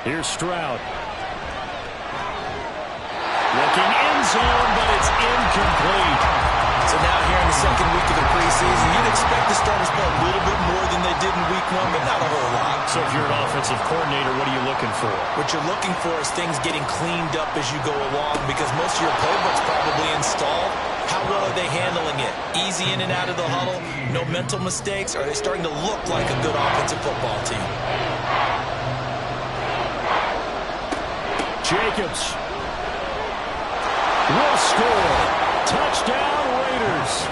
Here's Stroud. Looking end zone, but it's incomplete. So now here in the second week of the preseason, you'd expect the starters to play a little bit more than they did in week one, but not a whole lot. So if you're an offensive coordinator, what are you looking for? What you're looking for is things getting cleaned up as you go along, because most of your playbook's probably installed. How well are they handling it? Easy in and out of the huddle? No mental mistakes? Are they starting to look like a good offensive football team? Jacobs will score. Touchdown, Raiders.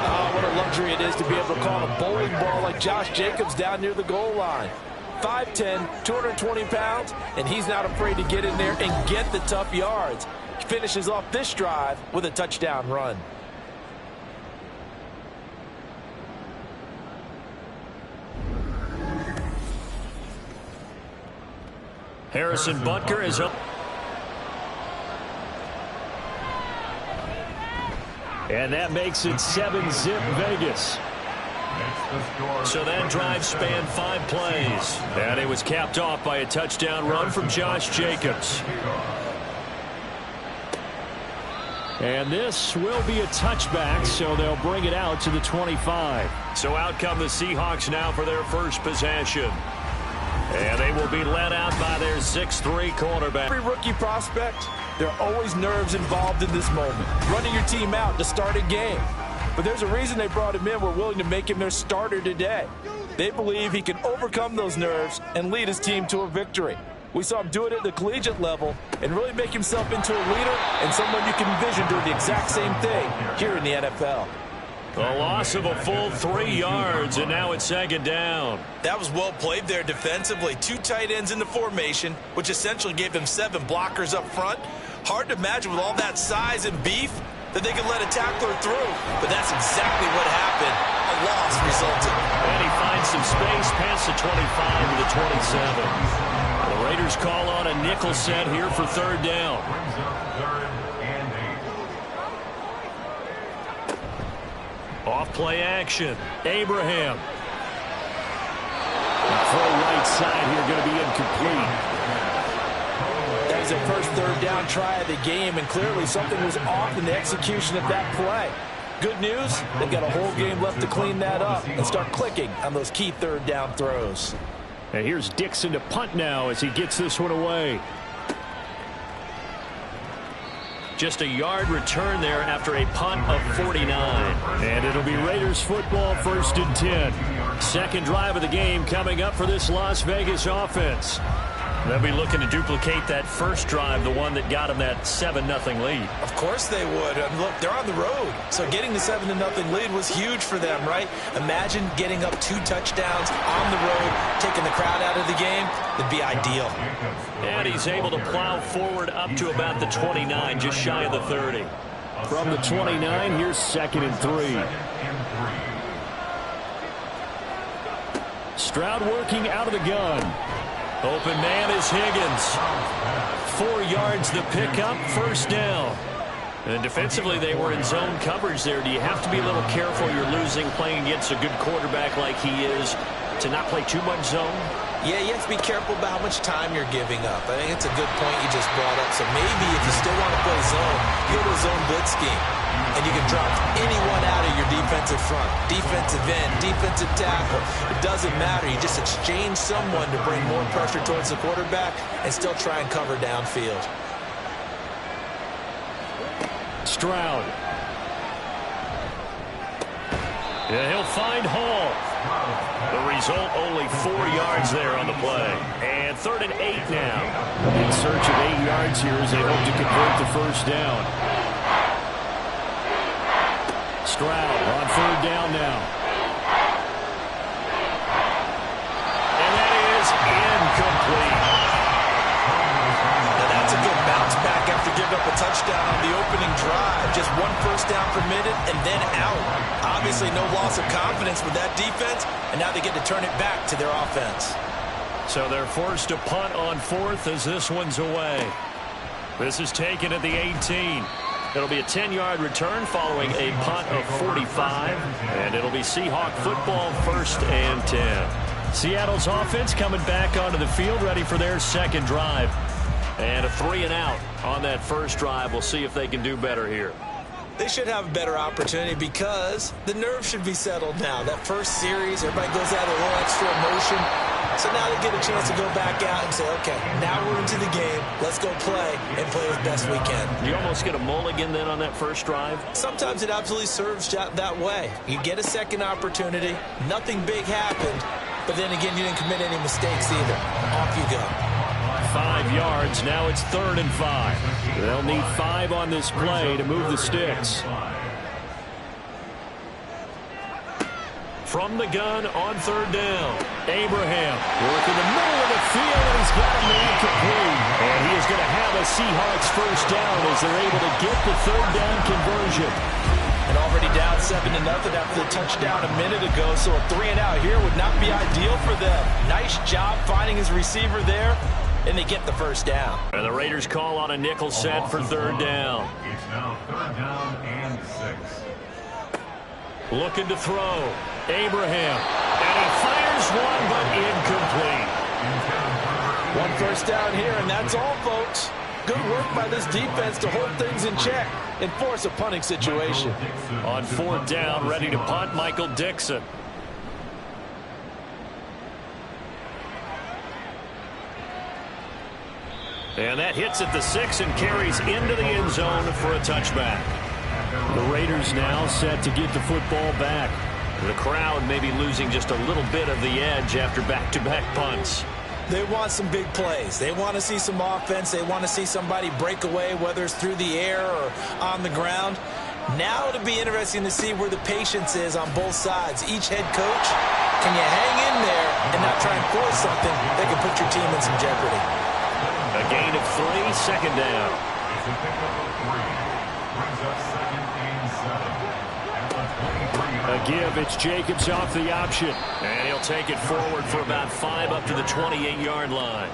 Oh, what a luxury it is to be able to call a bowling ball like Josh Jacobs down near the goal line. 5'10", 220 pounds, and he's not afraid to get in there and get the tough yards. He finishes off this drive with a touchdown run. Harrison Butker is up. And that makes it 7-zip Vegas. So that drive spanned 5 plays. And it was capped off by a touchdown run from Josh Jacobs. And this will be a touchback, so they'll bring it out to the 25. So out come the Seahawks now for their first possession. And they will be led out by their 6'3" quarterback. Every rookie prospect, there are always nerves involved in this moment. Running your team out to start a game. But there's a reason they brought him in. We're willing to make him their starter today. They believe he can overcome those nerves and lead his team to a victory. We saw him do it at the collegiate level and really make himself into a leader and someone you can envision doing the exact same thing here in the NFL. A loss of a full 3 yards, and now it's second down. That was well played there defensively. 2 tight ends in the formation, which essentially gave them 7 blockers up front. Hard to imagine with all that size and beef that they could let a tackler through. But that's exactly what happened. A loss resulted. And he finds some space past the 25 to the 27. The Raiders call on a nickel set here for third down. Off play action. Abraham. Throw right side here going to be incomplete. That was their first third down try of the game, and clearly something was off in the execution of that play. Good news, they've got a whole game left to clean that up and start clicking on those key third down throws. And here's Dixon to punt now as he gets this one away. Just a yard return there after a punt of 49. And it'll be Raiders football, 1st and 10. Second drive of the game coming up for this Las Vegas offense. They'll be looking to duplicate that first drive, the one that got them that 7-0 lead. Of course they would. And look, they're on the road. So getting the 7-0 lead was huge for them, right? Imagine getting up 2 touchdowns on the road, taking the crowd out of the game. It'd be ideal. And he's able to plow forward up to about the 29, just shy of the 30. From the 29, here's 2nd and 3. Stroud working out of the gun. Open man is Higgins. 4 yards the pickup, first down. And defensively, they were in zone coverage there. Do you have to be a little careful? You're losing, playing against a good quarterback like he is, to not play too much zone? Yeah, you have to be careful about how much time you're giving up. I think it's a good point you just brought up. So maybe if you still want to play zone, you go to a zone blitz scheme. And you can drop anyone out of your defensive front. Defensive end, defensive tackle. It doesn't matter. You just exchange someone to bring more pressure towards the quarterback and still try and cover downfield. Stroud. Yeah, he'll find Hall. The result, only 4 yards there on the play. And 3rd and 8 now. In search of 8 yards here as they hope to convert the first down. Stroud on 3rd down now. And that is incomplete. Now that's a good bounce back after giving up a touchdown on the opening drive. Just 1 first down permitted and then out. Obviously no loss of confidence with that defense, and now they get to turn it back to their offense. So they're forced to punt on 4th as this one's away. This is taken at the 18. It'll be a 10-yard return following a punt of 45, and it'll be Seahawk football, 1st and 10. Seattle's offense coming back onto the field, ready for their second drive. And a 3-and-out on that first drive. We'll see if they can do better here. They should have a better opportunity because the nerves should be settled now. That first series, everybody goes out a little extra emotion. So now they get a chance to go back out and say, okay, now we're into the game. Let's go play and play as best we can. You almost get a mulligan then on that first drive? Sometimes it absolutely serves that way. You get a second opportunity. Nothing big happened. But then again, you didn't commit any mistakes either. Off you go. 5 yards. Now it's 3rd and 5. They'll need 5 on this play to move the sticks. From the gun on 3rd down. Abraham working the middle of the field, and he's got a man complete. And he is going to have a Seahawks first down as they're able to get the 3rd down conversion. And already down 7-0 after the touchdown a minute ago, so a 3-and-out here would not be ideal for them. Nice job finding his receiver there, and they get the first down. And the Raiders call on a nickel set for 3rd down. It's now 3rd down and 6. Looking to throw. Abraham. And he fires one, but incomplete. 1 first down here, and that's all, folks. Good work by this defense to hold things in check and force a punting situation. On 4th down, ready to punt, Michael Dixon. And that hits at the 6 and carries into the end zone for a touchback. The Raiders now set to get the football back. The crowd may be losing just a little bit of the edge after back-to-back punts. They want some big plays. They want to see some offense. They want to see somebody break away, whether it's through the air or on the ground. Now it'll be interesting to see where the patience is on both sides. Each head coach, can you hang in there and not try and force something that can put your team in some jeopardy? A gain of 3, 2nd down. It's a pickup of 3. Brings up 2nd and 7. A give, it's Jacobs off the option. And he'll take it forward for about 5 up to the 28-yard line.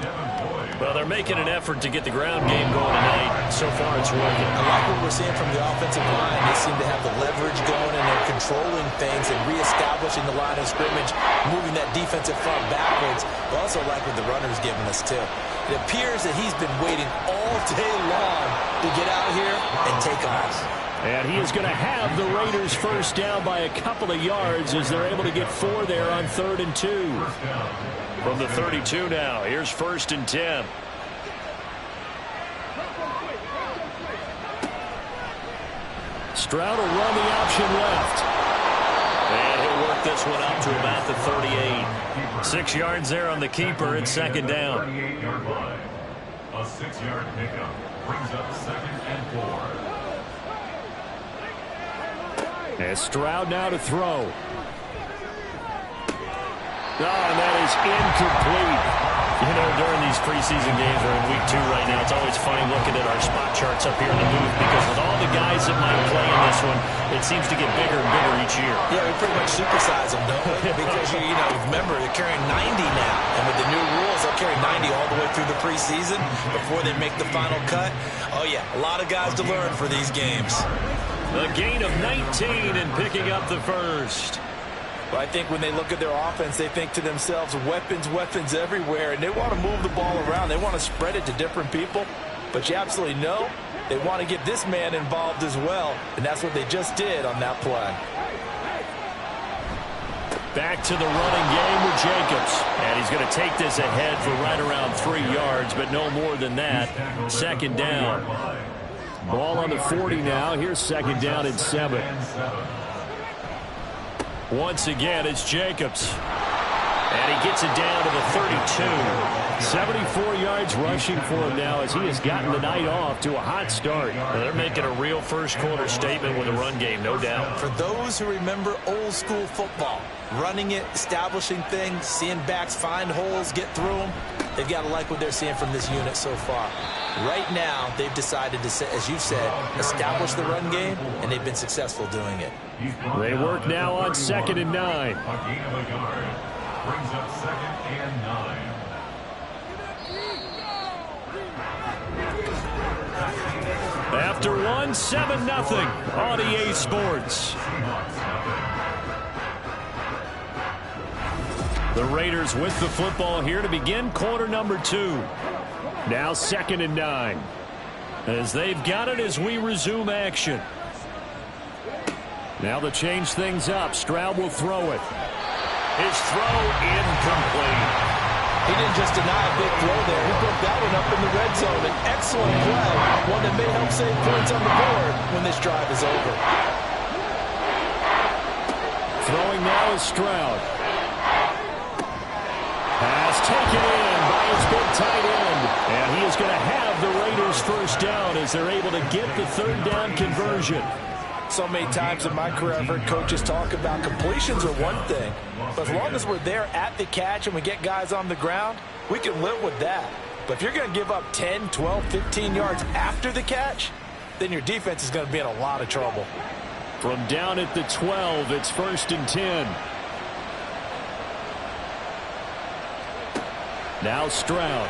Well, they're making an effort to get the ground game going tonight. So far, it's working. I like what we're seeing from the offensive line. They seem to have the leverage going, and they're controlling things and reestablishing the line of scrimmage, moving that defensive front backwards. I also like what the runner's giving us, too. It appears that he's been waiting all day long to get out here and take off. And he is going to have the Raiders first down by a couple of yards as they're able to get 4 there on 3rd and 2. From the 32 now, here's 1st and 10. Stroud will run the option left. And he'll work this one up to about the 38. 6 yards there on the keeper at 2nd down. 38-yard line. A 6-yard pickup brings up 2nd and 4. As Stroud now to throw. Oh, and that is incomplete. You know, during these preseason games, we're in week 2 right now, it's always funny looking at our spot charts up here in the booth because with all the guys that might play in this one, it seems to get bigger and bigger each year. Yeah, we pretty much supersize them, don't we? Because, you know, remember, they're carrying 90 now. And with the new rules, they'll carry 90 all the way through the preseason before they make the final cut. Oh, yeah, a lot of guys to learn for these games. A gain of 19 and picking up the first. But I think when they look at their offense, they think to themselves, weapons, weapons everywhere, and they want to move the ball around. They want to spread it to different people. But you absolutely know they want to get this man involved as well, and that's what they just did on that play. Back to the running game with Jacobs. And he's going to take this ahead for right around 3 yards, but no more than that. 2nd down. Ball on the 40 now. Here's 2nd down and 7. Once again, it's Jacobs. And he gets it down to the 32. 74 yards rushing for him now as he has gotten the night off to a hot start. Well, they're making a real first-quarter statement with a run game, no doubt. For those who remember old-school football, running it, establishing things, seeing backs find holes, get through them, they've got to like what they're seeing from this unit so far. Right now, they've decided to, as you said, establish the run game, and they've been successful doing it. They work now on 2nd and 9. A gain of a yard brings up 2nd and 9. After one, 7-0 on EA Sports. The Raiders with the football here to begin quarter number 2. Now 2nd and 9. As they've got it as we resume action. Now to change things up, Stroud will throw it. His throw incomplete. He didn't just deny a big throw there. He broke that one up in the red zone. An excellent play. One that may help save points on the board when this drive is over. Throwing now is Stroud. Pass taken in by his big tight end. And he is going to have the Raiders first down as they're able to get the third down conversion. So many times in my career I've heard coaches talk about completions are one thing, but as long as we're there at the catch and we get guys on the ground, we can live with that. But if you're going to give up 10, 12, 15 yards after the catch, then your defense is going to be in a lot of trouble. From down at the 12, it's 1st and 10. Now Stroud.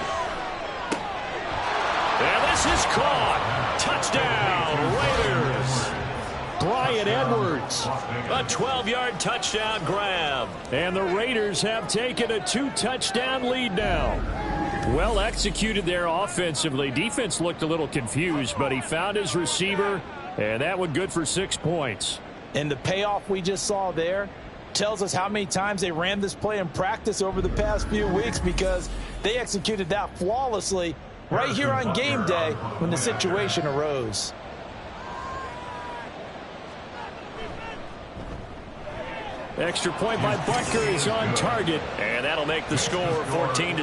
And this is caught. Touchdown, Raiders. Bryan Edwards, a 12-yard touchdown grab. And the Raiders have taken a 2-touchdown lead now. Well executed there offensively. Defense looked a little confused, but he found his receiver, and that one good for 6 points. And the payoff we just saw there tells us how many times they ran this play in practice over the past few weeks, because they executed that flawlessly right here on game day when the situation arose. Extra point by Butker is on target, and that'll make the score 14-0. 14.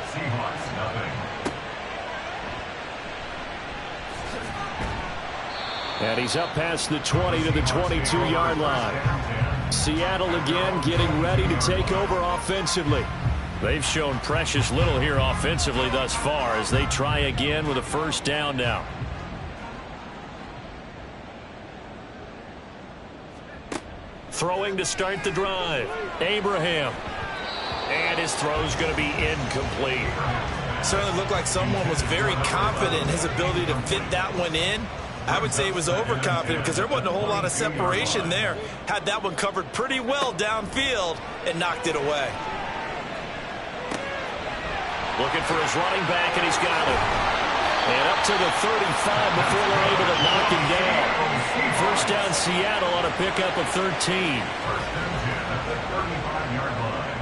Seahawks, nothing. And he's up past the 20 to the 22-yard line. Seattle again getting ready to take over offensively. They've shown precious little here offensively thus far as they try again with a first down now. Throwing to start the drive. Abraham. And his throw's going to be incomplete. Certainly looked like someone was very confident in his ability to fit that one in. I would say he was overconfident because there wasn't a whole lot of separation there. Had that one covered pretty well downfield and knocked it away. Looking for his running back, and he's got it. And up to the 35 before they're able to knock him down. First down Seattle on a pickup of 13. First and 10 at the 35-yard line.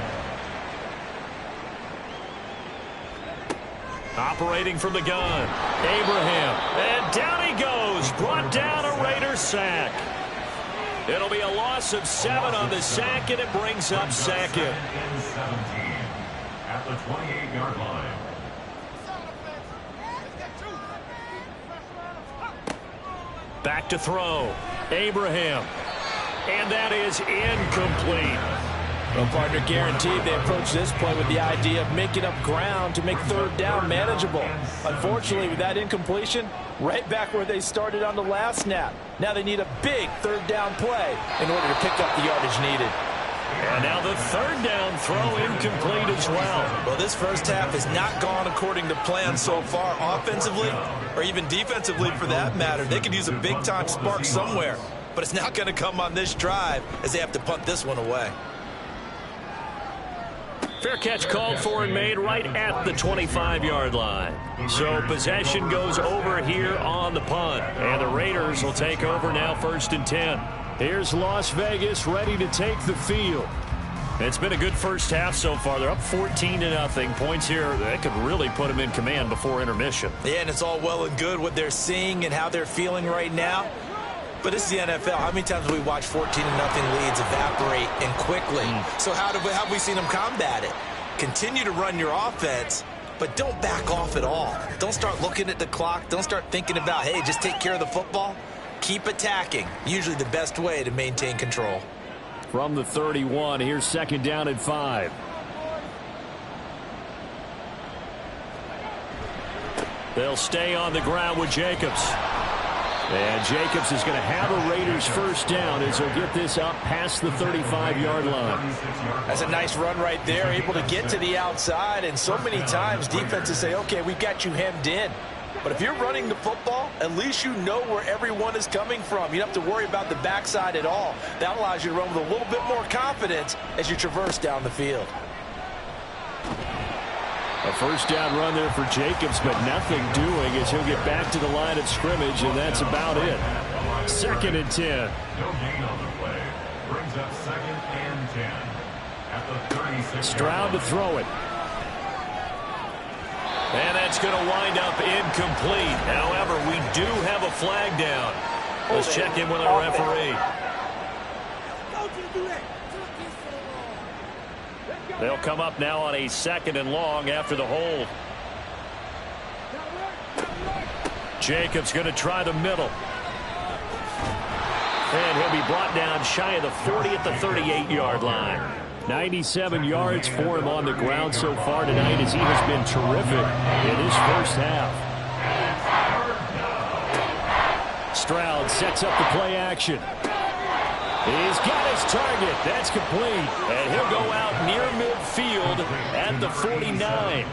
Operating from the gun. Abraham. And down he goes. Brought down a Raider sack. It'll be a loss of 7 on the sack, and it brings up 2nd. And 17 at the 28-yard line. Back to throw. Abraham. And that is incomplete. Well, partner, guaranteed they approach this play with the idea of making up ground to make third down manageable. Unfortunately, with that incompletion, right back where they started on the last snap. Now they need a big third down play in order to pick up the yardage needed. And now the third down throw incomplete as well. Well, this first half has not gone according to plan so far offensively or even defensively for that matter. They could use a big-time spark somewhere, but it's not going to come on this drive as they have to punt this one away. Fair catch called for and made right at the 25-yard line. So possession goes over here on the punt. And the Raiders will take over now 1st and 10. Here's Las Vegas ready to take the field. It's been a good first half so far. They're up 14-0. Points here that could really put them in command before intermission. Yeah, and it's all well and good what they're seeing and how they're feeling right now. But this is the NFL. How many times have we watched 14-0 leads evaporate and quickly? So how have we seen them combat it? Continue to run your offense, but don't back off at all. Don't start looking at the clock. Don't start thinking about, hey, just take care of the football. Keep attacking. Usually the best way to maintain control. From the 31, here's 2nd down and 5. They'll stay on the ground with Jacobs. And Jacobs is going to have a Raiders first down as he'll get this up past the 35-yard line. That's a nice run right there, able to get to the outside. And so many times defenses say, okay, we've got you hemmed in. But if you're running the football, at least you know where everyone is coming from. You don't have to worry about the backside at all. That allows you to run with a little bit more confidence as you traverse down the field. A first down run there for Jacobs, but nothing doing as he'll get back to the line of scrimmage, and that's about it. 2nd and 10. No gain on the play. Brings up 2nd and 10. At the 36. Stroud to throw it. And that's going to wind up incomplete. However, we do have a flag down. Let's check in with our referee. They'll come up now on a 2nd and long after the hold. Jacobs going to try the middle. And he'll be brought down shy of the 40 at the 38-yard line. 97 yards for him on the ground so far tonight as he has been terrific in his first half. Stroud sets up the play action. He's got his target. That's complete. And he'll go out near midfield at the 49.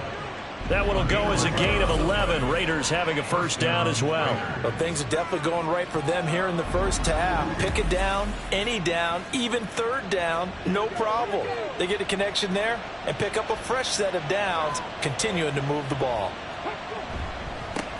That one will go as a gain of 11. Raiders having a first down as well. Well, things are definitely going right for them here in the first half. Pick it down, any down, even 3rd down, no problem. They get a connection there and pick up a fresh set of downs, continuing to move the ball.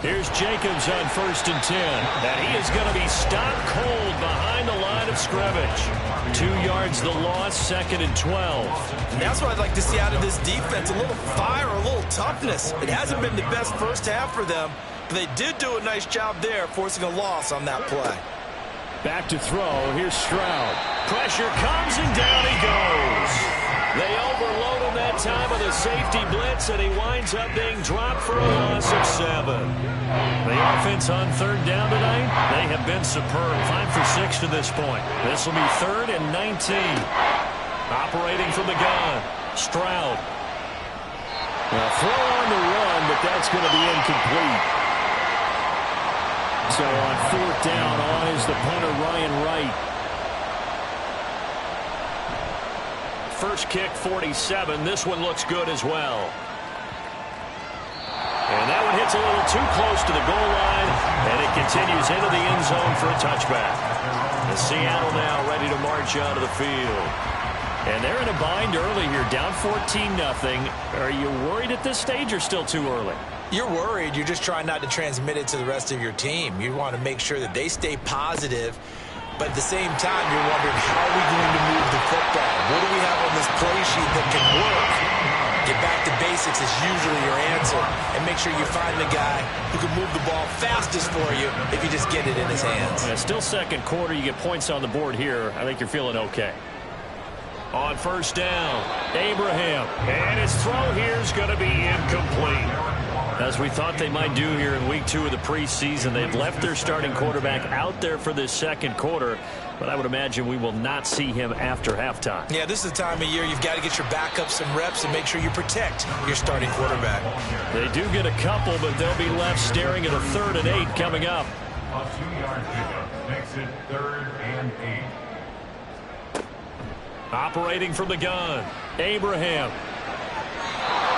Here's Jacobs on 1st and 10. And he is going to be stopped cold behind the line of scrimmage. 2 yards the loss, 2nd and 12. And that's what I'd like to see out of this defense. A little fire, a little toughness. It hasn't been the best first half for them, but they did do a nice job there, forcing a loss on that play. Back to throw. Here's Stroud. Pressure comes and down he goes. They overload him that time with a safety blitz, and he winds up being dropped for a loss of 7. The offense on 3rd down tonight, they have been superb. 5 for 6 to this point. This will be 3rd and 19. Operating from the gun, Stroud. Now throw on the run, but that's going to be incomplete. So on 4th down, on is the punter Ryan Wright. First kick, 47. This one looks good as well. And that one hits a little too close to the goal line, and it continues into the end zone for a touchback. And Seattle now ready to march onto the field. And they're in a bind early here, down 14-0. Are you worried at this stage or still too early? You're worried. You're just trying not to transmit it to the rest of your team. You want to make sure that they stay positive. But at the same time, you're wondering, how are we going to move the football? What do we have on this play sheet that can work? Get back to basics is usually your answer. And make sure you find the guy who can move the ball fastest for you if you just get it in his hands. Yeah, still 2nd quarter. You get points on the board here. I think you're feeling okay. On 1st down, Abraham. And his throw here is going to be incomplete. As we thought they might do here in week 2 of the preseason, they've left their starting quarterback out there for this 2nd quarter, but I would imagine we will not see him after halftime. Yeah, this is the time of year you've got to get your backup some reps and make sure you protect your starting quarterback. They do get a couple, but they'll be left staring at a 3rd and 8 coming up. A 2-yard pickup makes it 3rd and 8. Operating from the gun, Abraham.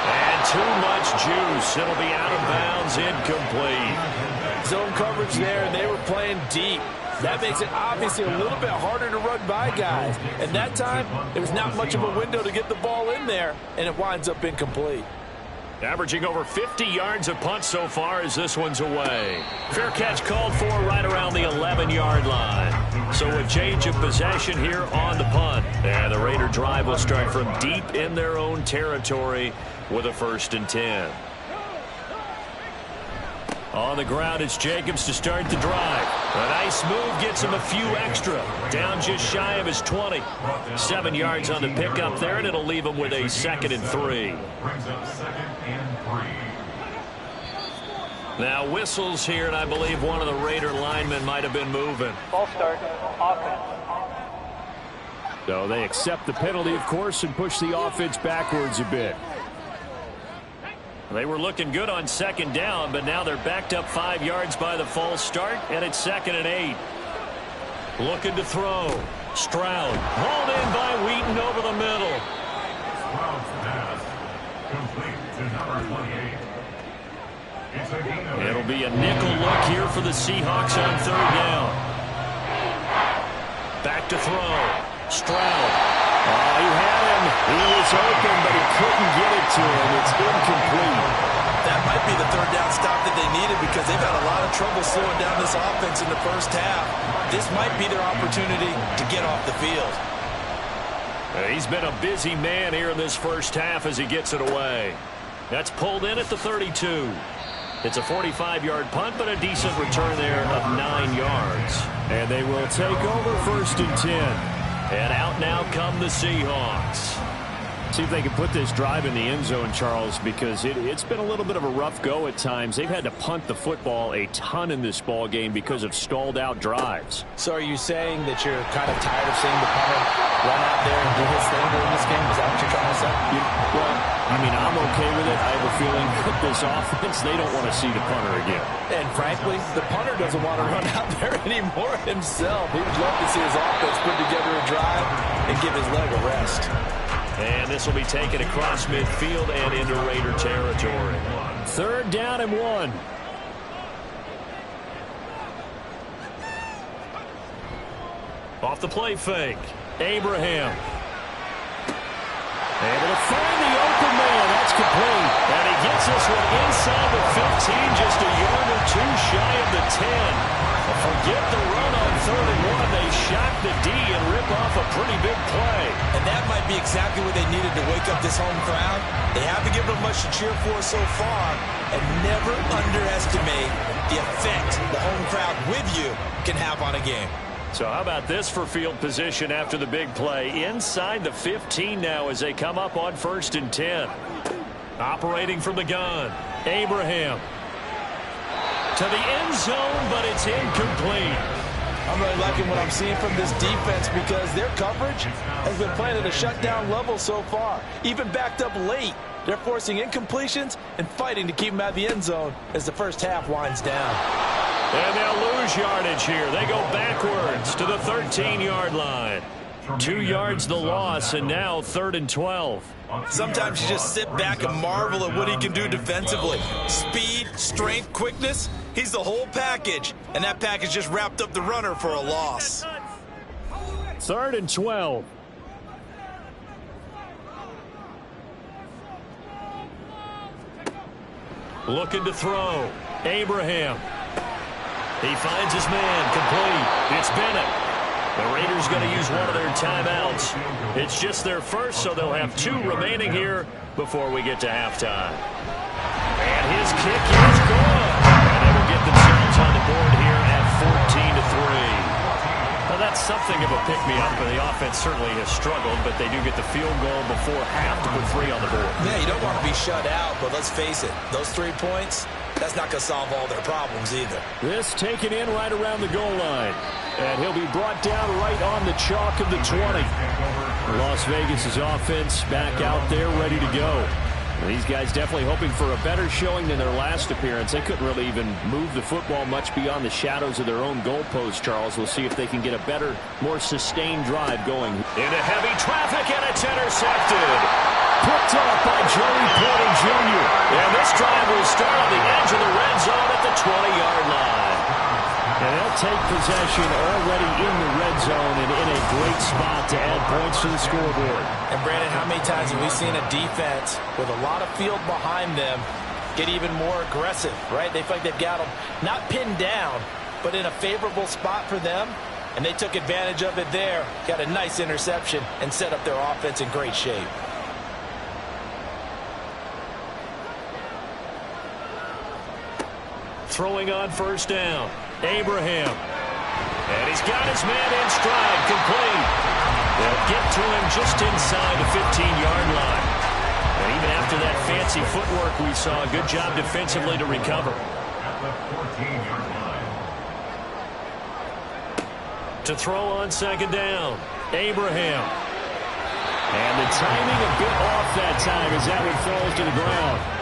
And too much juice. It'll be out of bounds, incomplete. Zone coverage there, and they were playing deep. That makes it obviously a little bit harder to run by guys. And that time, there was not much of a window to get the ball in there, and it winds up incomplete. Averaging over 50 yards a punt so far as this one's away. Fair catch called for right around the 11-yard line. So a change of possession here on the punt. And the Raider drive will start from deep in their own territory with a 1st and 10. On the ground, it's Jacobs to start the drive. A nice move gets him a few extra. Down just shy of his 20. 7 yards on the pickup there, and it'll leave him with a 2nd and 3. Brings up 2nd and 3. Now whistles here, and I believe one of the Raider linemen might have been moving. Ball start, offense. So they accept the penalty, of course, and push the offense backwards a bit. They were looking good on 2nd down, but now they're backed up 5 yards by the false start, and it's 2nd and 8. Looking to throw. Stroud hauled in by Wheaton over the middle. Stroud's pass complete to number 28. It'll be a nickel look here for the Seahawks on third down. Back to throw. Stroud. Oh, he had him. He was open, but he couldn't get it to him. It's incomplete. That might be the third down stop that they needed because they've had a lot of trouble slowing down this offense in the first half. This might be their opportunity to get off the field. He's been a busy man here in this first half as he gets it away. That's pulled in at the 32. It's a 45-yard punt, but a decent return there of 9 yards. And they will take over 1st and 10. And out now come the Seahawks. See if they can put this drive in the end zone, Charles, because it's been a little bit of a rough go at times. They've had to punt the football a ton in this ball game because of stalled-out drives. So are you saying that you're kind of tired of seeing the punter run out there and do his thing during this game? Is that what you're trying to say? Well, I mean, I'm okay with it. I have a feeling that this offense, they don't want to see the punter again. And frankly, the punter doesn't want to run out there anymore himself. He would love to see his offense put together a drive and give his leg a rest. And this will be taken across midfield and into Raider territory. 3rd down and 1. Off the play fake. Abraham. Able to find the open man. That's complete. And he gets this one inside the 15, just a yard or two shy of the 10. Forget the run on 3rd and 1. They shock the D and rip off a pretty big play. And that might be exactly what they needed to wake up this home crowd. They haven't given them much to cheer for so far. And never underestimate the effect the home crowd with you can have on a game. So how about this for field position after the big play? Inside the 15 now as they come up on 1st and 10. Operating from the gun. Abraham. To the end zone, but it's incomplete. I'm really liking what I'm seeing from this defense because their coverage has been playing at a shutdown level so far. Even backed up late, they're forcing incompletions and fighting to keep them out of the end zone as the first half winds down. And they'll lose yardage here. They go backwards to the 13-yard line. 2 yards the loss, and now 3rd and 12. Sometimes you just sit back and marvel at what he can do defensively. Speed, strength, quickness, he's the whole package. And that package just wrapped up the runner for a loss. 3rd and 12. Looking to throw. Abraham. He finds his man, complete. It's Bennett. The Raiders going to use one of their timeouts. It's just their first, so they'll have 2 remaining here before we get to halftime. And his kick is good. And they will get themselves on the board here at 14-3. Well, that's something of a pick-me-up, and the offense certainly has struggled, but they do get the field goal before half to put 3 on the board. Yeah, you don't want to be shut out, but let's face it, those 3 points, that's not going to solve all their problems either. This taken in right around the goal line. And he'll be brought down right on the chalk of the 20. Las Vegas' offense back out there ready to go. These guys definitely hoping for a better showing than their last appearance. They couldn't really even move the football much beyond the shadows of their own goalpost, Charles. We'll see if they can get a better, more sustained drive going. Into heavy traffic, and it's intercepted. Picked up by Joey Porter Jr. And this drive will start on the edge of the red zone at the 20-yard line. And they'll take possession already in the red zone and in a great spot to add points to the scoreboard. And Brandon, how many times have we seen a defense with a lot of field behind them get even more aggressive, right? They feel like they've got them not pinned down, but in a favorable spot for them. And they took advantage of it there, got a nice interception, and set up their offense in great shape. Throwing on 1st down. Abraham. And he's got his man in stride, complete. They'll get to him just inside the 15-yard line. And even after that fancy footwork we saw, a good job defensively to recover. At the 14-yard line. To throw on 2nd down. Abraham. And the timing a bit off that time as that one falls to the ground.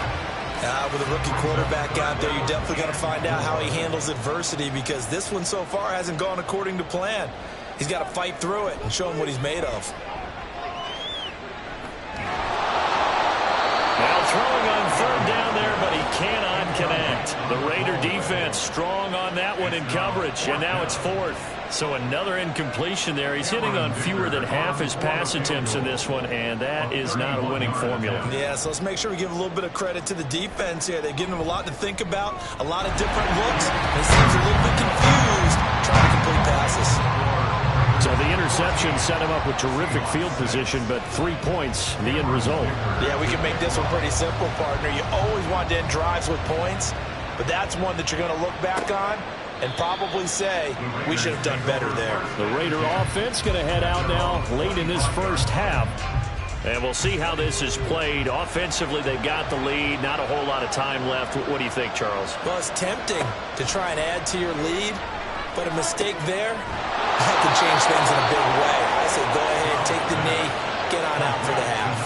With a rookie quarterback out there, you're definitely going to find out how he handles adversity because this one so far hasn't gone according to plan. He's got to fight through it and show him what he's made of. Now throwing on 3rd down there, but he cannot connect. The Raider defense strong on that one in coverage, and now it's fourth. So another incompletion there. He's hitting on fewer than half his pass attempts in this one, and that is not a winning formula. Yeah, so let's make sure we give a little bit of credit to the defense here. They've given him a lot to think about, a lot of different looks. He seems a little bit confused trying to complete passes. So the interception set him up with terrific field position, but 3 points, the end result. Yeah, we can make this one pretty simple, partner. You always want to end drives with points, but that's one that you're going to look back on and probably say, we should have done better there. The Raider offense going to head out now late in this first half. And we'll see how this is played. Offensively, they've got the lead. Not a whole lot of time left. What do you think, Charles? Well, it's tempting to try and add to your lead, but a mistake there, that can change things in a big way. I say go ahead, take the knee, get on out for the half.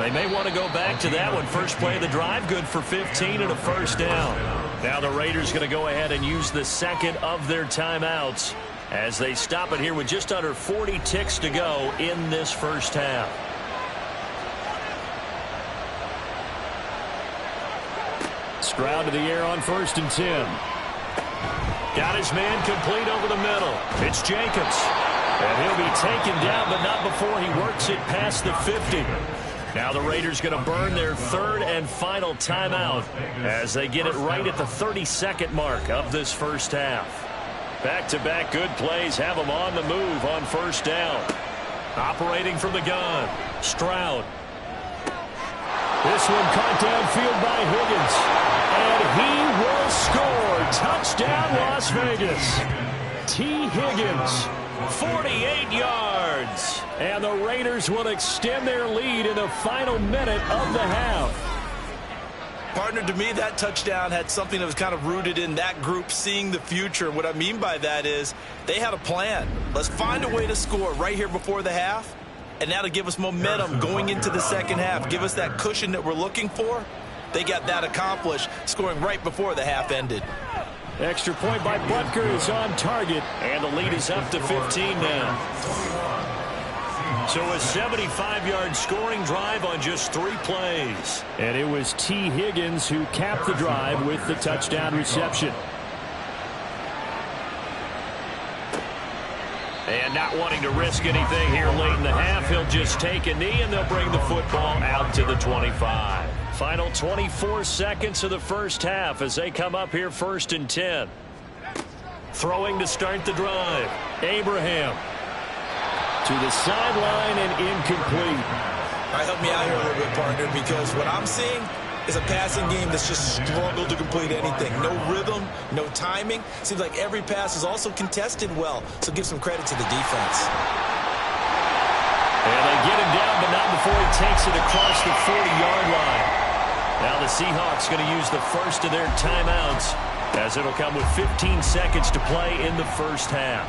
They may want to go back to that one. First play of the drive, good for 15 and a first down. Now the Raiders going to go ahead and use the second of their timeouts as they stop it here with just under 40 ticks to go in this first half. Stroud to the air on 1st and 10. Got his man complete over the middle. It's Jacobs. And he'll be taken down, but not before he works it past the 50. Now the Raiders going to burn their third and final timeout as they get it right at the 32nd mark of this first half. Back-to-back good plays have them on the move on first down. Operating from the gun, Stroud. This one caught downfield by Higgins. And he will score. Touchdown, Las Vegas. T. Higgins, 48 yards. And the Raiders will extend their lead in the final minute of the half. Partner, to me, that touchdown had something that was kind of rooted in that group seeing the future. And what I mean by that is they had a plan. Let's find a way to score right here before the half. And that'll give us momentum going into the second half. Give us that cushion that we're looking for. They got that accomplished, scoring right before the half ended. Extra point by Butker is on target, and the lead is up to 15 now. So a 75-yard scoring drive on just 3 plays. And it was T. Higgins who capped the drive with the touchdown reception. And not wanting to risk anything here late in the half, he'll just take a knee, and they'll bring the football out to the 25. Final 24 seconds of the first half as they come up here 1st and 10. Throwing to start the drive. Abraham to the sideline and incomplete. All right, help me out here a little bit, partner, because what I'm seeing is a passing game that's just struggled to complete anything. No rhythm, no timing. Seems like every pass is also contested well, so give some credit to the defense. And they get him down, but not before he takes it across the 40-yard line. Now the Seahawks going to use the first of their timeouts as it'll come with 15 seconds to play in the first half.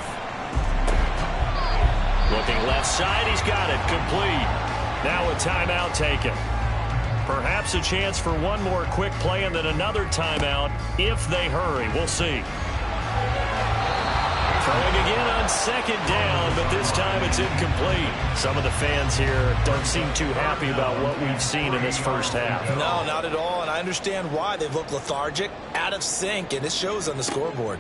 Looking left side, he's got it, complete. Now a timeout taken. Perhaps a chance for one more quick play and then another timeout if they hurry. We'll see. Throwing again on 2nd down, but this time it's incomplete. Some of the fans here don't seem too happy about what we've seen in this first half. No, not at all, and I understand why. They've looked lethargic, out of sync, and it shows on the scoreboard.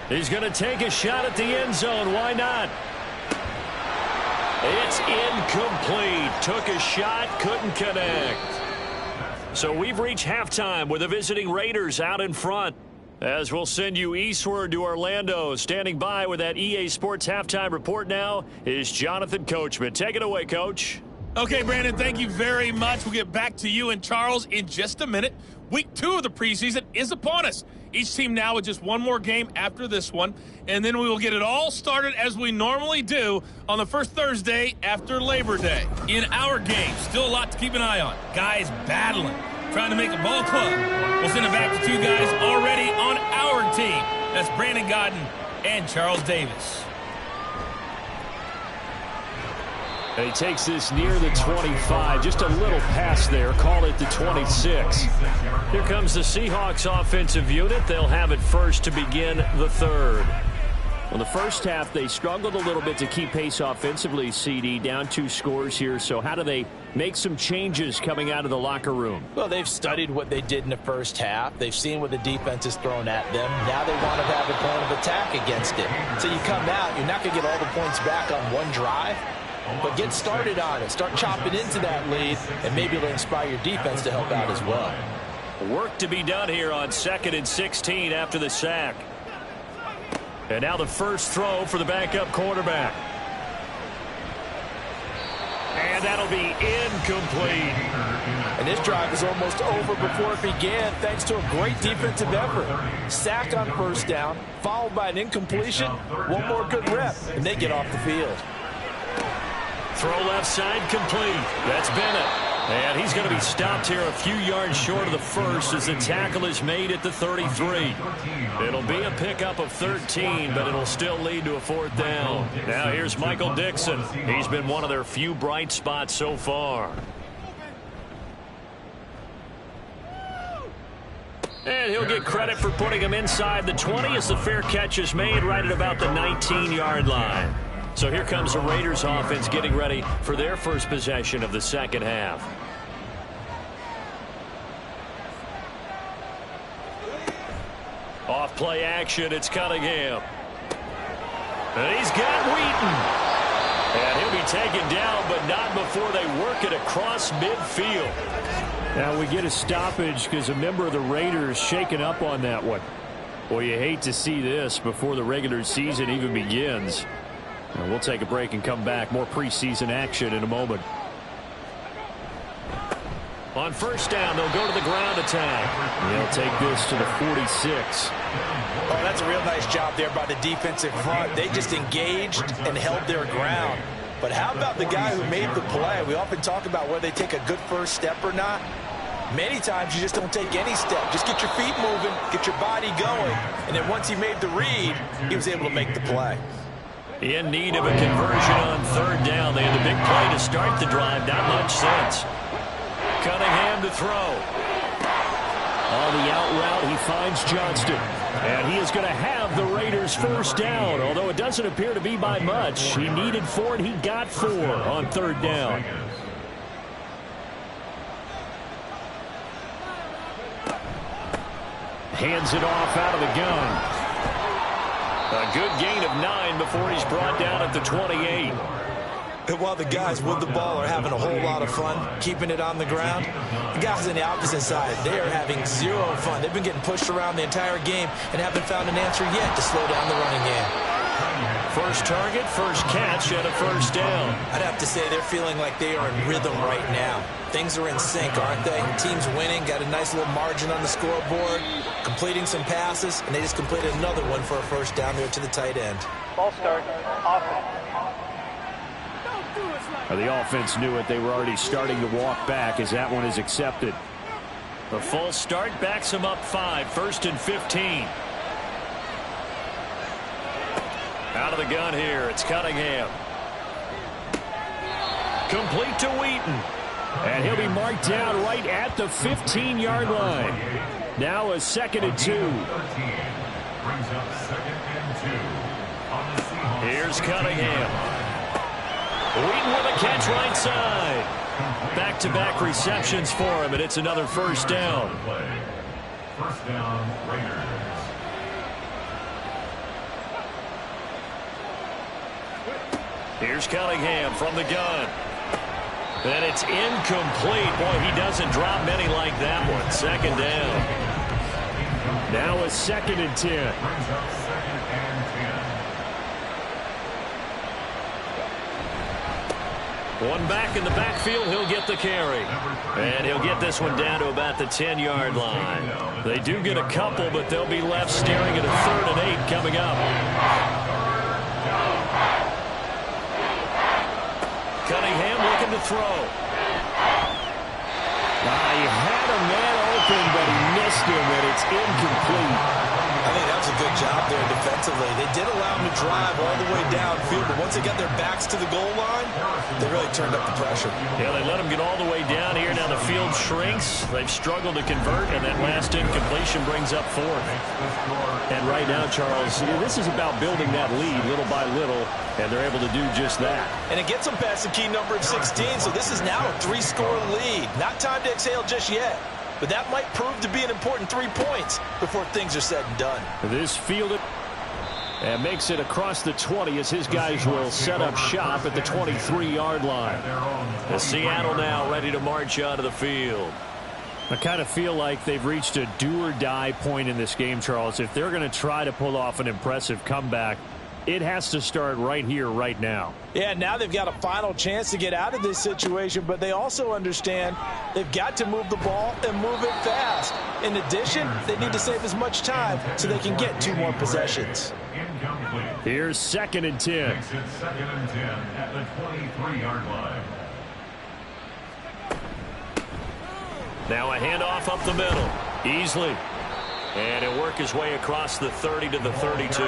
He's going to take a shot at the end zone. Why not? It's incomplete. Took a shot, couldn't connect. So we've reached halftime with the visiting Raiders out in front. As we'll send you eastward to Orlando. Standing by with that EA Sports halftime report now is Jonathan Coachman. Take it away, Coach. Okay, Brandon, thank you very much. We'll get back to you and Charles in just a minute. Week 2 of the preseason is upon us. Each team now with just one more game after this one, and then we will get it all started as we normally do on the first Thursday after Labor Day. In our game, still a lot to keep an eye on. Guys battling, trying to make a ball club. We'll send it back to 2 guys already on our team. That's Brandon Godden and Charles Davis. And he takes this near the 25. Just a little pass there. Call it the 26. Here comes the Seahawks offensive unit. They'll have it first to begin the third. Well, the first half, they struggled a little bit to keep pace offensively, CD, down 2 scores here. So how do they make some changes coming out of the locker room? Well, they've studied what they did in the first half. They've seen what the defense has thrown at them. Now they want to have a plan of attack against it. So you come out, you're not going to get all the points back on one drive, but get started on it. Start chopping into that lead, and maybe it'll inspire your defense to help out as well. Work to be done here on 2nd and 16 after the sack. And now the first throw for the backup quarterback. And that'll be incomplete. And this drive is almost over before it began thanks to a great defensive effort. Sacked on first down, followed by an incompletion. One more good rep, and they get off the field. Throw left side complete. That's Bennett. And he's going to be stopped here a few yards short of the first as the tackle is made at the 33. It'll be a pickup of 13, but it'll still lead to a 4th down. Now here's Michael Dixon. He's been one of their few bright spots so far. And he'll get credit for putting him inside the 20 as the fair catch is made right at about the 19-yard line. So here comes the Raiders offense getting ready for their first possession of the second half. Off play action, it's Cunningham. And he's got Wheaton. And he'll be taken down, but not before they work it across midfield. Now we get a stoppage because a member of the Raiders shaken up on that one. Boy, you hate to see this before the regular season even begins. And we'll take a break and come back. More preseason action in a moment. On first down, they'll go to the ground attack. They'll take this to the 46. Oh, that's a real nice job there by the defensive front. They just engaged and held their ground. But how about the guy who made the play? We often talk about whether they take a good first step or not. Many times you just don't take any step. Just get your feet moving, get your body going. And then once he made the read, he was able to make the play. In need of a conversion on 3rd down. They had the big play to start the drive. Not much sense. Cunningham to throw. On the out route, he finds Johnston. And he is going to have the Raiders' first down, although it doesn't appear to be by much. He needed 4, and he got 4 on 3rd down. Hands it off out of the gun. A good gain of 9 before he's brought down at the 28. And while the guys with the ball are having a whole lot of fun keeping it on the ground, the guys on the opposite side, they are having zero fun. They've been getting pushed around the entire game and haven't found an answer yet to slow down the running game. First target, first catch, and a first down. I'd have to say they're feeling like they are in rhythm right now. Things are in sync, aren't they? Team's winning, got a nice little margin on the scoreboard, completing some passes, and they just completed another one for a first down there to the tight end. Ball start, offense. The offense knew it. They were already starting to walk back as that one is accepted. The full start backs him up 5, 1st and 15. Out of the gun here, it's Cunningham. Complete to Wheaton. And he'll be marked down right at the 15-yard line. Now a 2nd and 2. Here's Cunningham. Wheaton with a catch right side. Back-to-back receptions for him, and it's another first down. First down, Raiders. Here's Cunningham from the gun. And it's incomplete. Boy, he doesn't drop many like that one. 2nd down. Now a 2nd and 10. Brings up 2nd and 10. One back in the backfield, he'll get the carry. And he'll get this one down to about the 10-yard line. They do get a couple, but they'll be left staring at a 3rd and 8 coming up. Cunningham looking to throw. He had a man open, but he missed him, and it's incomplete. I think that was a good job there defensively. They did allow them to drive all the way downfield, but once they got their backs to the goal line, they really turned up the pressure. Yeah, they let them get all the way down here. Now the field shrinks. They've struggled to convert, and that last incompletion brings up fourth. And right now, Charles, this is about building that lead little by little, and they're able to do just that. And it gets them past the key number of 16, so this is now a 3-score lead. Not time to exhale just yet. But that might prove to be an important 3 points before things are said and done. This fielded and makes it across the 20 as his guys will set up shop at the 23-yard line. The Seattle now ready to march out of the field. I kind of feel like they've reached a do-or-die point in this game, Charles. If they're going to try to pull off an impressive comeback, it has to start right here, right now. Yeah, now they've got a final chance to get out of this situation, but they also understand they've got to move the ball and move it fast. In addition, they need to save as much time so they can get 2 more possessions. Here's 2nd and 10. Makes it 2nd and 10 at the 23-yard line. Now a handoff up the middle. Easily. And he'll work his way across the 30 to the 32.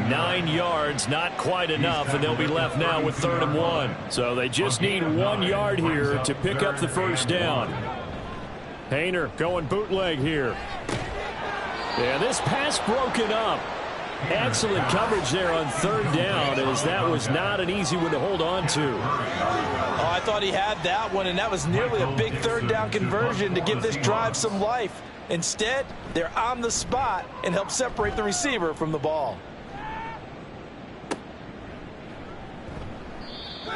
9 yards, not quite enough, and they'll be left now with 3rd and 1. So they just need 1 yard here to pick up the first down. Hayner going bootleg here. Yeah, this pass broken up. Excellent coverage there on 3rd down, as that was not an easy one to hold on to. Oh, I thought he had that one, and that was nearly a big 3rd down conversion to give this drive some life. Instead, they're on the spot and help separate the receiver from the ball.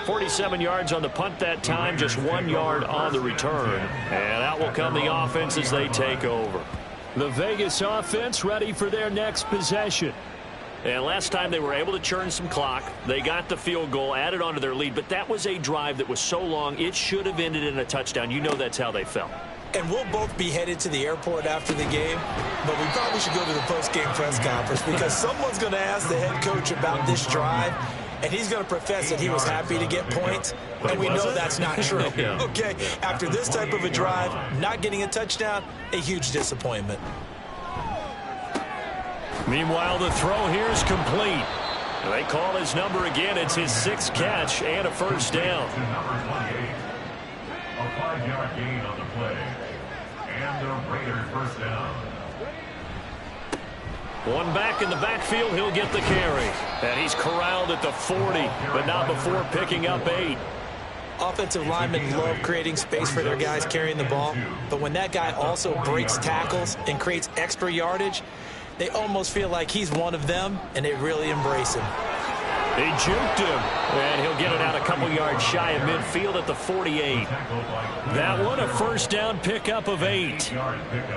47 yards on the punt that time, just 1 yard on the return. And out will come the offense as they take over. The Vegas offense ready for their next possession. And last time they were able to churn some clock. They got the field goal, added on to their lead, but that was a drive that was so long it should have ended in a touchdown. You know that's how they felt. And we'll both be headed to the airport after the game, but we probably should go to the post-game press conference because someone's going to ask the head coach about this drive, and he's going to profess that he was happy to get points, and we know that's not true. Okay, after this type of a drive, not getting a touchdown, a huge disappointment. Meanwhile, the throw here is complete. They call his number again. It's his 6th catch and a first down. A 5-yard gain on the play. And the Raiders first down. One back in the backfield, he'll get the carry. And he's corralled at the 40, but not before picking up 8. Offensive linemen love creating space for their guys carrying the ball, but when that guy also breaks tackles and creates extra yardage, they almost feel like he's one of them, and they really embrace him. They juked him, and he'll get it out a couple yards shy of midfield at the 48. That one, a first down pickup of 8.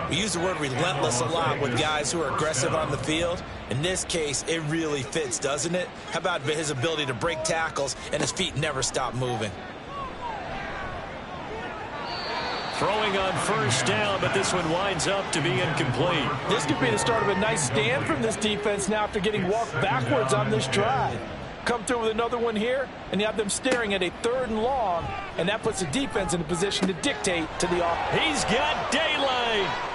We use the word relentless a lot with guys who are aggressive on the field. In this case, it really fits, doesn't it? How about his ability to break tackles and his feet never stop moving? Throwing on first down, but this one winds up to be incomplete. This could be the start of a nice stand from this defense now after getting walked backwards on this drive. Come through with another one here, and you have them staring at a 3rd and long, and that puts the defense in a position to dictate to the offense. He's got daylight.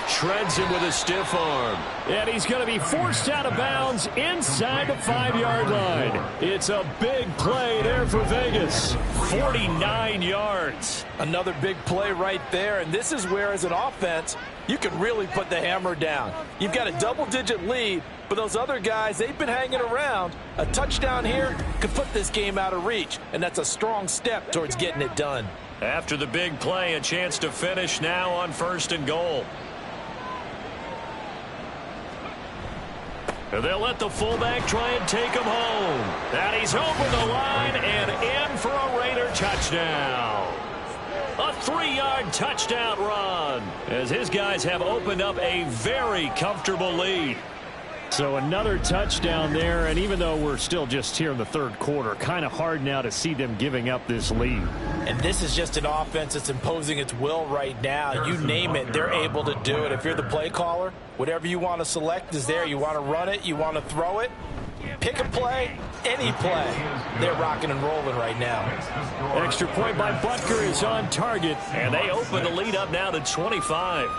Shreds him with a stiff arm. And he's going to be forced out of bounds inside the 5-yard line. It's a big play there for Vegas. 49 yards. Another big play right there, and this is where, as an offense, you can really put the hammer down. You've got a double-digit lead, but those other guys, they've been hanging around. A touchdown here could put this game out of reach, and that's a strong step towards getting it done. After the big play, a chance to finish now on 1st and goal. They'll let the fullback try and take him home. And he's over the line and in for a Raider touchdown. A 3-yard touchdown run as his guys have opened up a very comfortable lead. So another touchdown there, and even though we're still just here in the 3rd quarter, kind of hard now to see them giving up this lead. And this is just an offense that's imposing its will right now. You name it, they're able to do it. If you're the play caller, whatever you want to select is there. You want to run it, you want to throw it, pick a play, any play. They're rocking and rolling right now. Extra point by Butker is on target, and they open the lead up now to 25.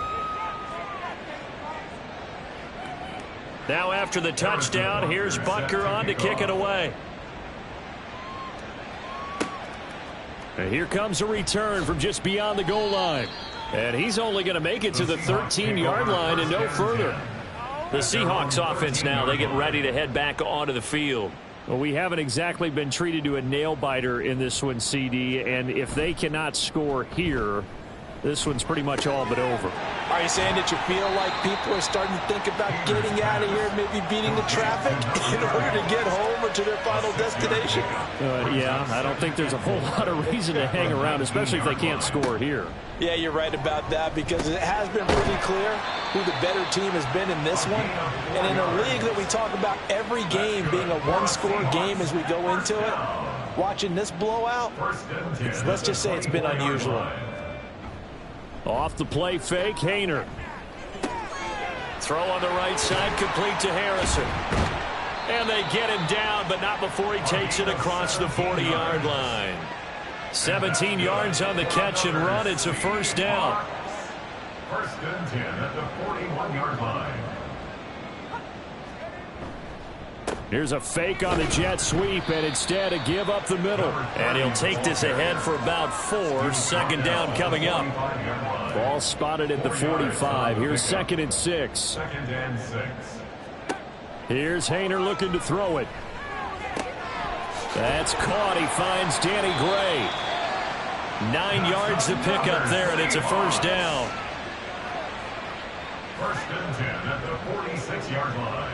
Now after the touchdown, here's Butker on to kick it away. And here comes a return from just beyond the goal line. And he's only going to make it to the 13-yard line and no further. The Seahawks offense now, they get ready to head back onto the field. Well, we haven't exactly been treated to a nail-biter in this one, CD. And if they cannot score here, this one's pretty much all but over. Are you saying that you feel like people are starting to think about getting out of here, maybe beating the traffic in order to get home or to their final destination? Yeah, I don't think there's a whole lot of reason to hang around, especially if they can't score here. Yeah, you're right about that, because it has been pretty clear who the better team has been in this one. And in a league that we talk about every game being a one-score game as we go into it, watching this blowout, let's just say it's been unusual. Off the play fake, Haener. Throw on the right side, complete to Harrison. And they get him down, but not before he takes it across the 40-yard line. 17 yards on the catch and run. It's a first down. First and 10 at the 41-yard line. Here's a fake on the jet sweep, and instead a give up the middle. And he'll take this ahead for about 4. Second down coming up. Ball spotted at the 45. Here's 2nd and 6. Second and 6. Here's Haener looking to throw it. That's caught. He finds Danny Gray. 9 yards to pick up there, and it's a first down. First and 10 at the 46-yard line.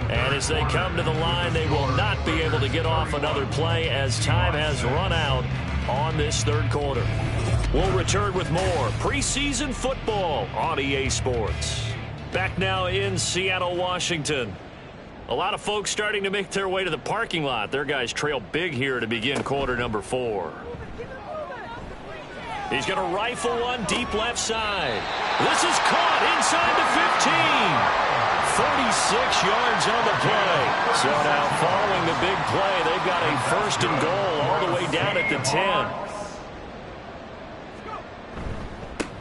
And as they come to the line, they will not be able to get off another play as time has run out on this third quarter. We'll return with more preseason football on EA Sports. Back now in Seattle, Washington. A lot of folks starting to make their way to the parking lot. Their guys trail big here to begin quarter number 4. He's going to rifle one deep left side. This is caught inside the 15. 36 yards on the play. So now following the big play, they've got a first and goal all the way down at the 10.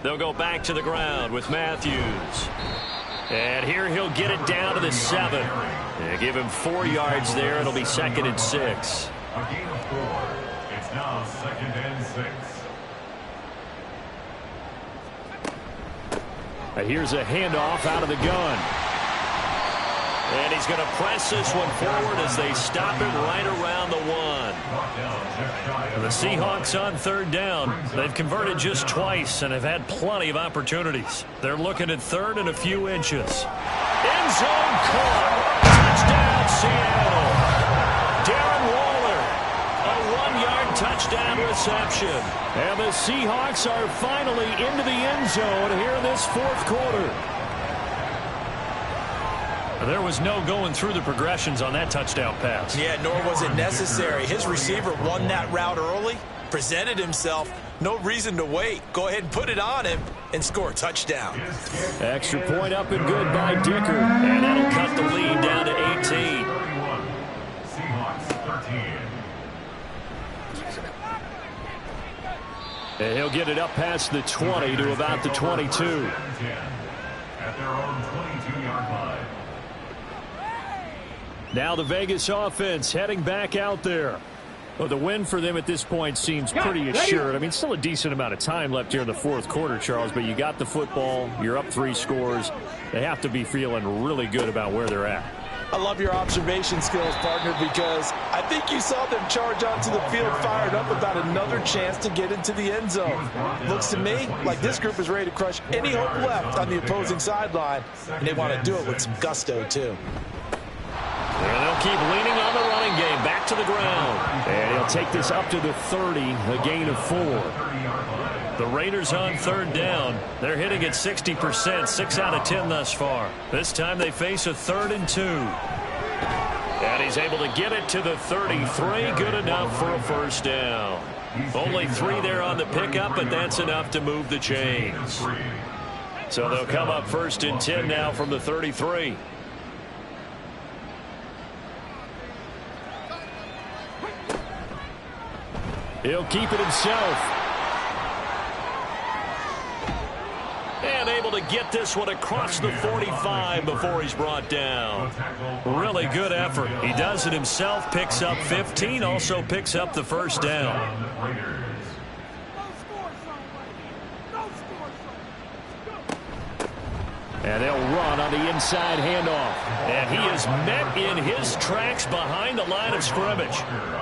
They'll go back to the ground with Matthews. And here he'll get it down to the 7. And give him 4 yards there. It'll be 2nd and 6. A gain of 4. It's now 2nd and 6. Here's a handoff out of the gun. And he's going to press this one forward as they stop it right around the 1. The Seahawks on third down. They've converted just twice and have had plenty of opportunities. They're looking at third and a few inches. End zone caught. Touchdown, Seattle. Darren Waller. A 1-yard touchdown reception. And the Seahawks are finally into the end zone here in this fourth quarter. There was no going through the progressions on that touchdown pass. Yeah, nor was it necessary. His receiver won that route early, presented himself. No reason to wait. Go ahead and put it on him and score a touchdown. Extra point up and good by Dicker. And that'll cut the lead down to 18. Seahawks 13. And he'll get it up past the 20 to about the 22. At their own 22-yard line. Now the Vegas offense heading back out there. Well, the win for them at this point seems pretty assured. I mean, still a decent amount of time left here in the fourth quarter, Charles, but you got the football. You're up 3 scores. They have to be feeling really good about where they're at. I love your observation skills, partner, because I think you saw them charge onto the field fired up about another chance to get into the end zone. Looks to me like this group is ready to crush any hope left on the opposing sideline, and they want to do it with some gusto, too. And they'll keep leaning on the running game. Back to the ground. And he'll take this up to the 30, a gain of 4. The Raiders on third down. They're hitting at 60%, 6 out of 10 thus far. This time they face a 3rd and 2. And he's able to get it to the 33. Good enough for a first down. Only 3 there on the pickup, but that's enough to move the chains. So they'll come up 1st and 10 now from the 33. He'll keep it himself. to get this one across the 45 before he's brought down. Really good effort. He does it himself, picks up 15, also picks up the first down. And they'll run on the inside handoff. And he is met in his tracks behind the line of scrimmage.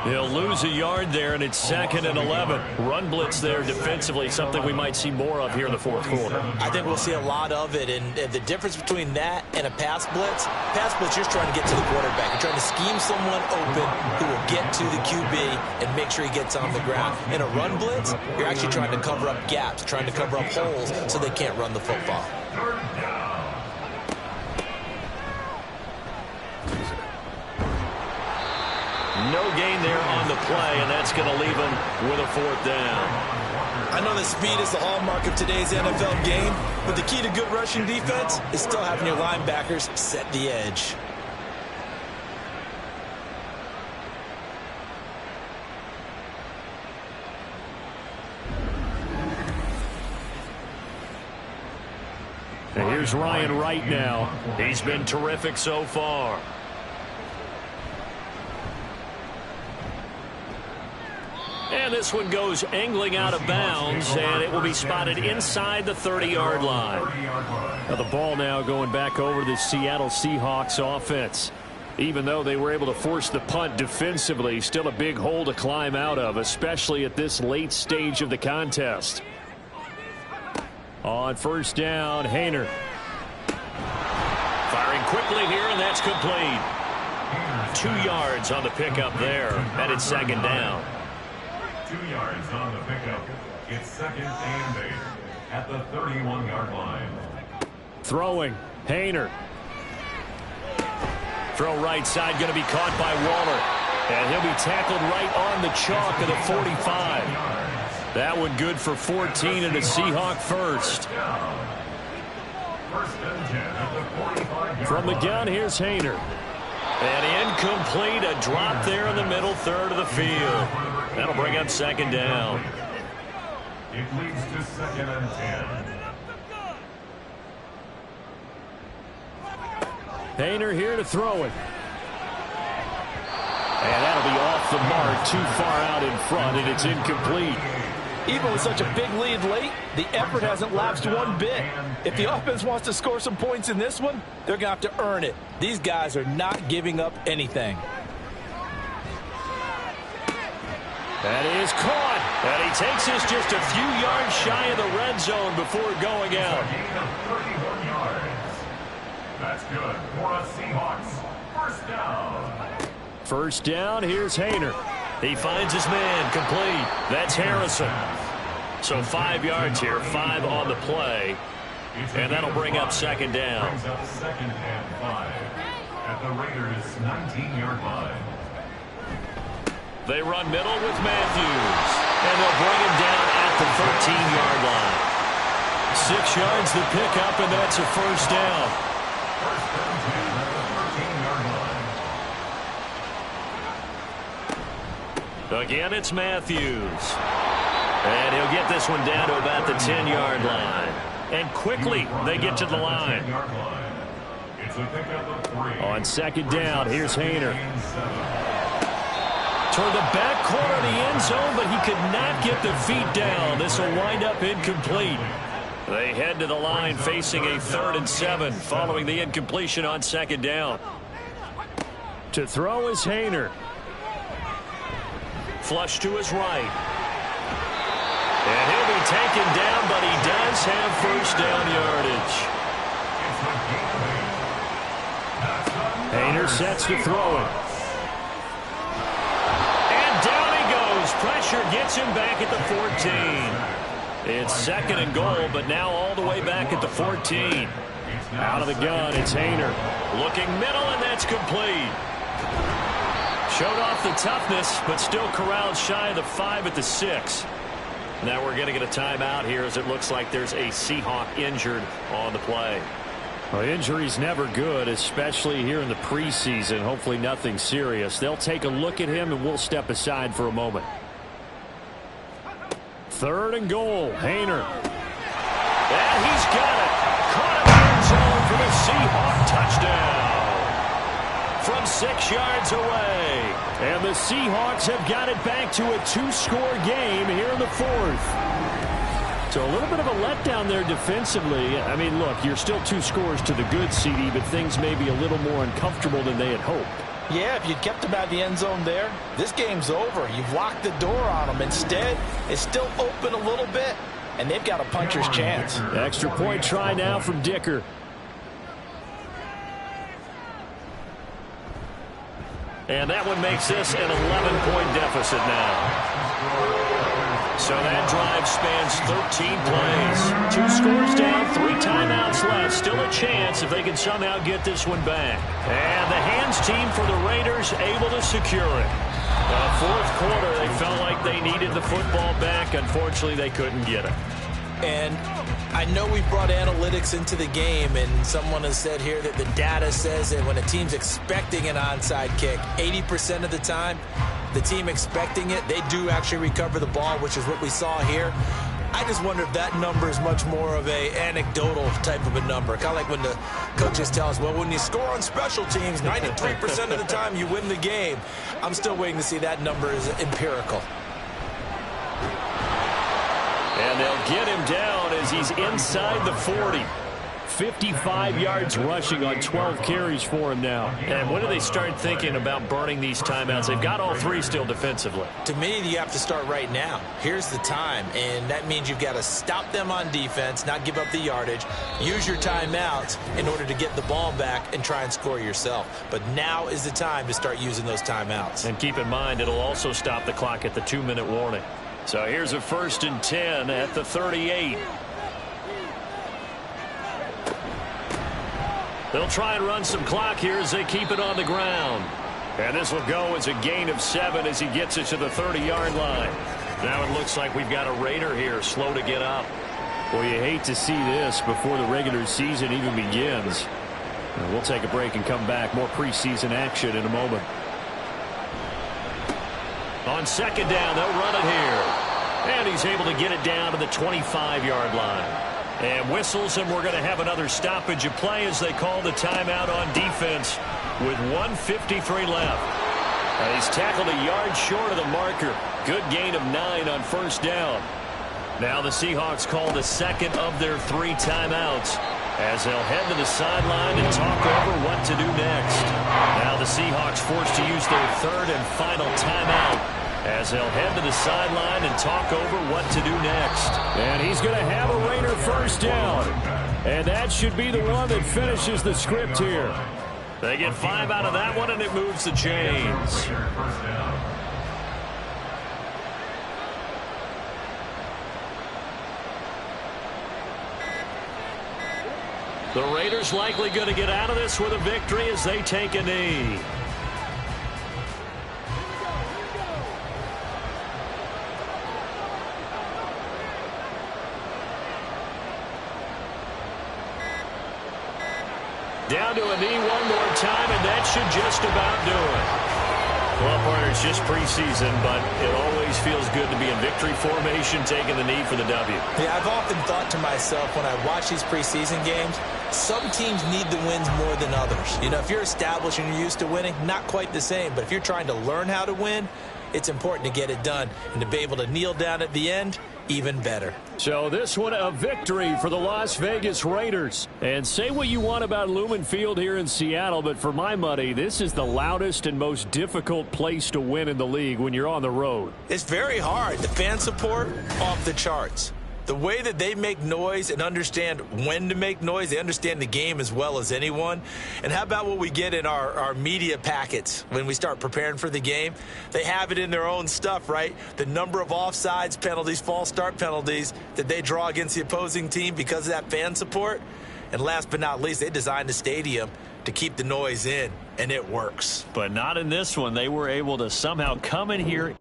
He'll lose a yard there, and it's 2nd and 11. Run blitz there defensively, something we might see more of here in the fourth quarter. I think we'll see a lot of it. And the difference between that and a pass blitz, you're trying to get to the quarterback. You're trying to scheme someone open who will get to the QB and make sure he gets on the ground. In a run blitz, you're actually trying to cover up gaps, trying to cover up holes so they can't run the football. No gain there on the play, and that's going to leave him with a 4th down. I know that speed is the hallmark of today's NFL game, but the key to good rushing defense is still having your linebackers set the edge. And here's Ryan Wright now. He's been terrific so far. And this one goes angling out of bounds, and it will be spotted inside the 30-yard line. Now the ball now going back over to the Seattle Seahawks offense. Even though they were able to force the punt defensively, still a big hole to climb out of, especially at this late stage of the contest. On 1st down, Haener. Firing quickly here, and that's complete. 2 yards on the pickup there, and it's 2nd down. 2 yards on the pickup. It's 2nd and 8 at the 31-yard line. Throwing, Haener. Throw right side, going to be caught by Waller. And he'll be tackled right on the chalk of the 45. That one good for 14 and a Seahawk first. From the gun, here's Haener. And incomplete, a drop there in the middle third of the field. That'll bring up 2nd down. It leads to 2nd and 10. Haener here to throw it. And that'll be off the mark, too far out in front, and it's incomplete. Even with such a big lead late, the effort hasn't lapsed one bit. If the offense wants to score some points in this one, they're going to have to earn it. These guys are not giving up anything. That is caught. And he takes us just a few yards shy of the red zone before going out. A gain of 31 yards. That's good for a Seahawks 1st down. 1st down, here's Haener. He finds his man, complete. That's Harrison. So 5 yards here, 5 on the play. And that'll bring up 2nd down. Brings up 2nd and 5 at the Raiders' 19-yard line. They run middle with Matthews. And they'll bring him down at the 13-yard line. 6 yards to pick up, and that's a 1st down. 1st and 10 at the 13-yard line. Again, it's Matthews. And he'll get this one down to about the 10-yard line. And quickly, they get to the line. It's a pickup of 3. On 2nd down, here's Haener. Toward the back corner of the end zone, but he could not get the feet down. This will wind up incomplete. They head to the line facing a 3rd and 7 following the incompletion on 2nd down. To throw is Haener. Flush to his right. And he'll be taken down, but he does have 1st down yardage. Haener sets to throw it. Pressure gets him back at the 14. It's 2nd and goal, but now all the way back at the 14. Out of the gun, it's Haener. Looking middle, and that's complete. Showed off the toughness, but still corralled shy of the 5 at the 6. Now we're going to get a timeout here as it looks like there's a Seahawk injured on the play. Well, injury's never good, especially here in the preseason. Hopefully nothing serious. They'll take a look at him, and we'll step aside for a moment. 3rd and goal, Haener. And he's got it. Seahawk touchdown from 6 yards away. And the Seahawks have got it back to a 2-score game here in the 4th. So a little bit of a letdown there defensively. I mean, look, you're still 2 scores to the good, CD, but things may be a little more uncomfortable than they had hoped. Yeah, if you'd kept them out of the end zone there, this game's over. You've locked the door on them. Instead, it's still open a little bit, and they've got a puncher's chance. Extra point try now from Dicker. And that one makes this an 11-point deficit now. So that drive spans 13 plays. 2 scores down, 3 timeouts left. Still a chance if they can somehow get this one back. And the hands team for the Raiders able to secure it. Fourth quarter, they felt like they needed the football back. Unfortunately, they couldn't get it. And I know we brought analytics into the game, and someone has said here that the data says that when a team's expecting an onside kick, 80% of the time, the team expecting it, they do actually recover the ball, which is what we saw here. I just wonder if that number is much more of a anecdotal type of a number. Kind of like when the coaches tell us, well, when you score on special teams, 93% of the time you win the game. I'm still waiting to see that number is empirical. And they'll get him down as he's inside the 40. 55 yards rushing on 12 carries for him now. And when do they start thinking about burning these timeouts? They've got all 3 still defensively. To me, you have to start right now. Here's the time, and that means you've got to stop them on defense, not give up the yardage, use your timeouts in order to get the ball back and try and score yourself. But now is the time to start using those timeouts. And keep in mind, it'll also stop the clock at the 2-minute warning. So here's a 1st and 10 at the 38. They'll try and run some clock here as they keep it on the ground. And this will go as a gain of 7 as he gets it to the 30-yard line. Now it looks like we've got a Raider here, slow to get up. Well, you hate to see this before the regular season even begins. We'll take a break and come back. More preseason action in a moment. On 2nd down, they'll run it here. And he's able to get it down to the 25-yard line. And whistles, and we're going to have another stoppage of play as they call the timeout on defense with 1:53 left. He's tackled a yard short of the marker. Good gain of 9 on 1st down. Now the Seahawks call the 2nd of their 3 timeouts as they'll head to the sideline and talk over what to do next. Now the Seahawks forced to use their 3rd and final timeout as they'll head to the sideline and talk over what to do next. And he's going to have a Raider 1st down. And that should be the one that finishes the script here. They get 5 out of that one, and it moves the chains. The Raiders likely going to get out of this with a victory as they take a knee. Down to a knee one more time, and that should just about do it. Well, partner, it's just preseason, but it always feels good to be in victory formation, taking the knee for the W. Yeah, I've often thought to myself when I watch these preseason games, some teams need the wins more than others. You know, if you're established and you're used to winning, not quite the same. But if you're trying to learn how to win, it's important to get it done. And to be able to kneel down at the end, even better. So this one a victory for the Las Vegas Raiders. And say what you want about Lumen Field here in Seattle, but for my money, this is the loudest and most difficult place to win in the league when you're on the road. It's very hard. The fan support, off the charts. The way that they make noise and understand when to make noise, they understand the game as well as anyone. And how about what we get in our media packets when we start preparing for the game? They have it in their own stuff, right? The number of offsides penalties, false start penalties that they draw against the opposing team because of that fan support. And last but not least, they designed the stadium to keep the noise in, and it works. But not in this one. They were able to somehow come in here